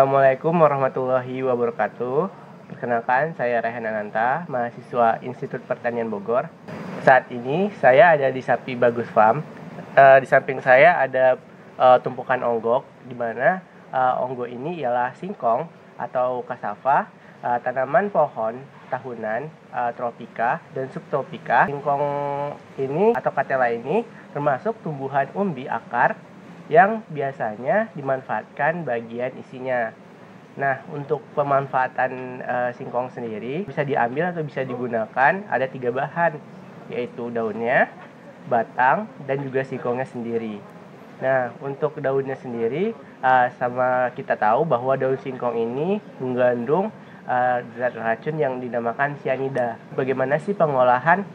Assalamualaikum warahmatullahi wabarakatuh. Perkenalkan, saya Rehan Ananta, mahasiswa Institut Pertanian Bogor. Saat ini saya ada di Sapi Bagus Farm. Di samping saya ada tumpukan onggok, di mana onggok ini ialah singkong atau cassava, tanaman pohon tahunan tropika dan subtropika. Singkong ini atau patela ini termasuk tumbuhan umbi akar yang biasanya dimanfaatkan bagian isinya. Nah, untuk pemanfaatan singkong sendiri bisa diambil atau bisa digunakan ada 3 bahan, yaitu daunnya, batang, dan juga singkongnya sendiri. Nah, untuk daunnya sendiri, sama kita tahu bahwa daun singkong ini mengandung zat racun yang dinamakan cyanida. Bagaimana sih pengolahan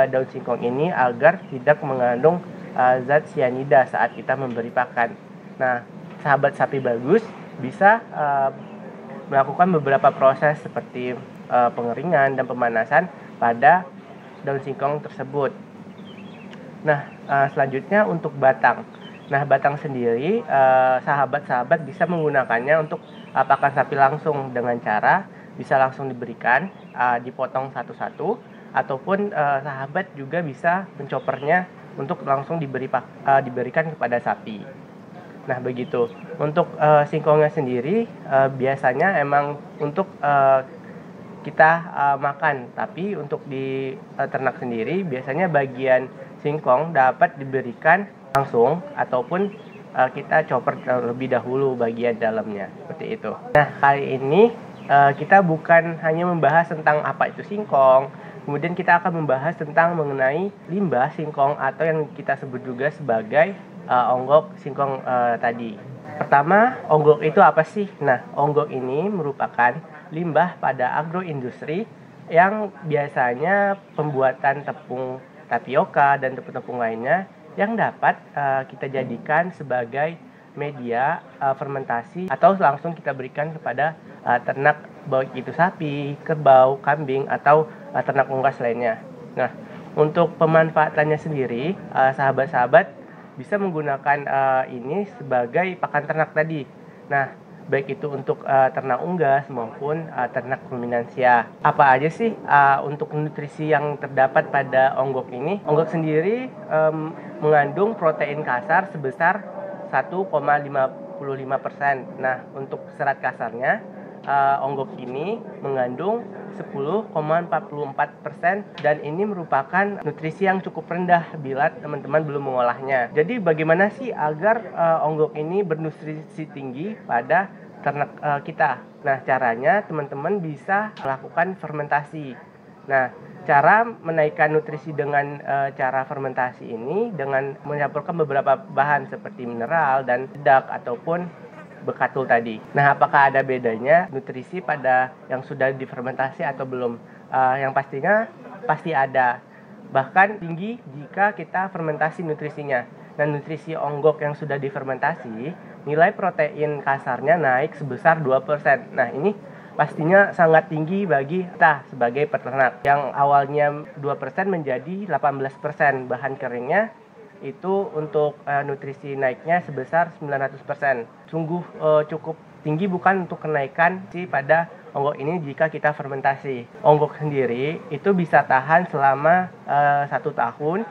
daun singkong ini agar tidak mengandung zat cyanida saat kita memberi pakan? Nah, sahabat sapi bagus bisa melakukan beberapa proses seperti pengeringan dan pemanasan pada daun singkong tersebut. Nah, selanjutnya untuk batang. Nah, batang sendiri sahabat-sahabat bisa menggunakannya untuk pakan sapi langsung dengan cara bisa langsung diberikan, dipotong satu-satu, ataupun sahabat juga bisa mencopernya untuk langsung diberikan kepada sapi. Nah, begitu. Untuk singkongnya sendiri biasanya emang untuk kita makan, tapi untuk di ternak sendiri biasanya bagian singkong dapat diberikan langsung ataupun kita chopper terlebih dahulu bagian dalamnya, seperti itu. Nah, kali ini kita bukan hanya membahas tentang apa itu singkong, kemudian kita akan membahas tentang mengenai limbah singkong atau yang kita sebut juga sebagai onggok singkong tadi. Pertama, onggok itu apa sih? Nah, onggok ini merupakan limbah pada agroindustri yang biasanya pembuatan tepung tapioka dan tepung-tepung lainnya yang dapat kita jadikan sebagai media fermentasi atau langsung kita berikan kepada ternak, baik itu sapi, kerbau, kambing, atau ternak unggas lainnya. Nah, untuk pemanfaatannya sendiri, sahabat-sahabat bisa menggunakan ini sebagai pakan ternak tadi. Nah, baik itu untuk ternak unggas maupun ternak ruminansia. Apa aja sih untuk nutrisi yang terdapat pada onggok ini? Onggok sendiri mengandung protein kasar sebesar 1,55%. Nah, untuk serat kasarnya, onggok ini mengandung 10,44% dan ini merupakan nutrisi yang cukup rendah bila teman-teman belum mengolahnya. Jadi bagaimana sih agar onggok ini bernutrisi tinggi pada ternak kita? Nah, caranya teman-teman bisa melakukan fermentasi. Nah, cara menaikkan nutrisi dengan cara fermentasi ini dengan mencampurkan beberapa bahan seperti mineral dan dedak ataupun bekatul tadi. Nah, apakah ada bedanya nutrisi pada yang sudah difermentasi atau belum? Yang pastinya pasti ada. Bahkan tinggi jika kita fermentasi nutrisinya. Nah, nutrisi onggok yang sudah difermentasi, nilai protein kasarnya naik sebesar 2%. Nah, ini pastinya sangat tinggi bagi kita sebagai peternak. Yang awalnya 2% menjadi 18%. Bahan keringnya itu untuk nutrisi naiknya sebesar 900%. Sungguh cukup tinggi bukan untuk kenaikan pada onggok ini jika kita fermentasi. Onggok sendiri itu bisa tahan selama 1 tahun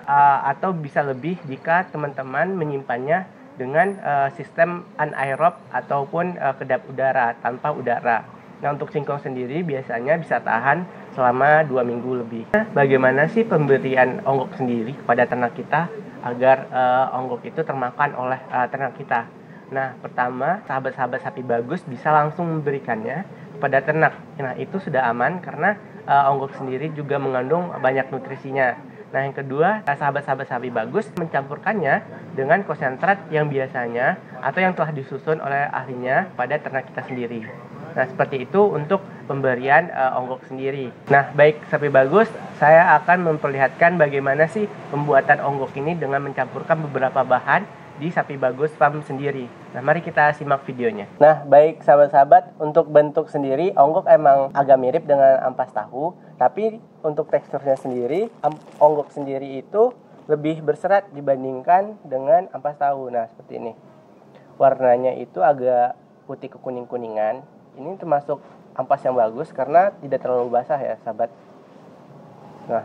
atau bisa lebih jika teman-teman menyimpannya dengan sistem anaerob ataupun kedap udara tanpa udara. Nah, untuk singkong sendiri biasanya bisa tahan selama 2 minggu lebih. Nah, bagaimana sih pemberian onggok sendiri kepada ternak kita agar onggok itu termakan oleh ternak kita? Nah, pertama, sahabat-sahabat sapi bagus bisa langsung memberikannya kepada ternak. Nah, itu sudah aman karena onggok sendiri juga mengandung banyak nutrisinya. Nah, yang kedua, sahabat-sahabat sapi bagus mencampurkannya dengan konsentrat yang biasanya atau yang telah disusun oleh ahlinya pada ternak kita sendiri. Nah, seperti itu untuk pemberian onggok sendiri. Nah, baik sapi bagus, saya akan memperlihatkan bagaimana sih pembuatan onggok ini dengan mencampurkan beberapa bahan di Sapi Bagus Farm sendiri. Nah, mari kita simak videonya. Nah, baik sahabat-sahabat, untuk bentuk sendiri onggok emang agak mirip dengan ampas tahu, tapi untuk teksturnya sendiri, onggok sendiri itu lebih berserat dibandingkan dengan ampas tahu. Nah, seperti ini. Warnanya itu agak putih kekuning-kuningan. Ini termasuk ampas yang bagus karena tidak terlalu basah ya sahabat. Nah,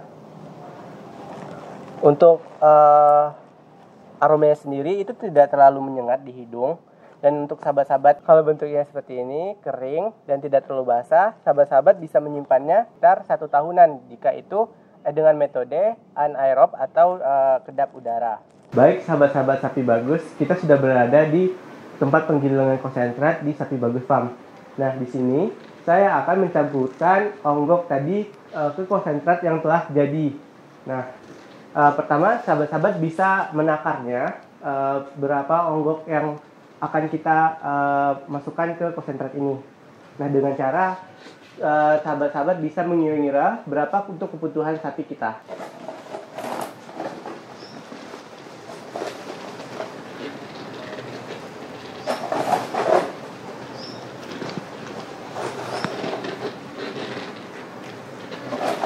untuk aromanya sendiri itu tidak terlalu menyengat di hidung. Dan untuk sahabat-sahabat, kalau bentuknya seperti ini, kering dan tidak terlalu basah, sahabat-sahabat bisa menyimpannya sekitar 1 tahunan jika itu dengan metode anaerob atau kedap udara. Baik sahabat-sahabat Sapi Bagus, kita sudah berada di tempat penggilingan konsentrat di Sapi Bagus Farm. Nah, di sini saya akan mencampurkan onggok tadi ke konsentrat yang telah jadi. Nah, pertama sahabat-sahabat bisa menakarnya berapa onggok yang akan kita masukkan ke konsentrat ini. Nah, dengan cara sahabat-sahabat bisa mengira-ngira berapa untuk kebutuhan sapi kita.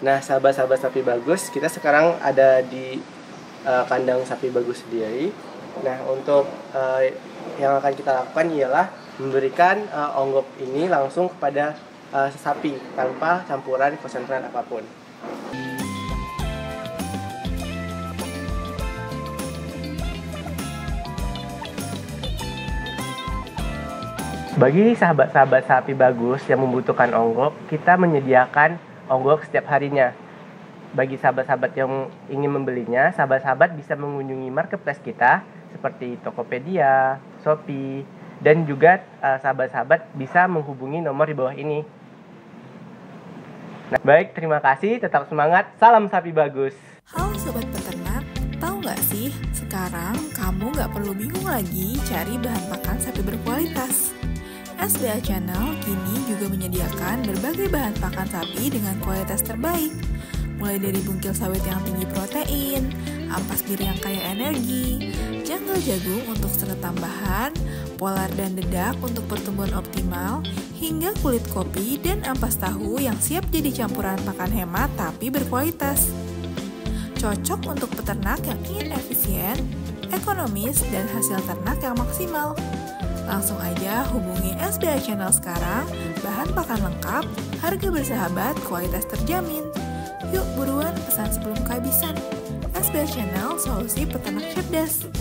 Nah, sahabat-sahabat Sapi Bagus, kita sekarang ada di kandang Sapi Bagus sendiri. Nah, untuk yang akan kita lakukan ialah memberikan onggok ini langsung kepada sapi tanpa campuran konsentrat apapun. Bagi sahabat-sahabat Sapi Bagus yang membutuhkan onggok, kita menyediakan onggok setiap harinya. Bagi sahabat-sahabat yang ingin membelinya, sahabat-sahabat bisa mengunjungi marketplace kita seperti Tokopedia, Shopee, dan juga sahabat-sahabat bisa menghubungi nomor di bawah ini. Nah, baik, terima kasih, tetap semangat, salam Sapi Bagus. Halo Sobat Peternak, tahu nggak sih, sekarang kamu nggak perlu bingung lagi cari bahan pakan sapi berkualitas. SBA Channel kini juga menyediakan berbagai bahan pakan sapi dengan kualitas terbaik, mulai dari bungkil sawit yang tinggi protein, ampas bir yang kaya energi, janggal jagung untuk serat tambahan, polar dan dedak untuk pertumbuhan optimal, hingga kulit kopi dan ampas tahu yang siap jadi campuran pakan hemat tapi berkualitas. Cocok untuk peternak yang ingin efisien, ekonomis, dan hasil ternak yang maksimal. Langsung aja hubungi SBA Channel sekarang, bahan pakan lengkap, harga bersahabat, kualitas terjamin. Yuk buruan pesan sebelum kehabisan. SBA Channel, solusi peternak cerdas.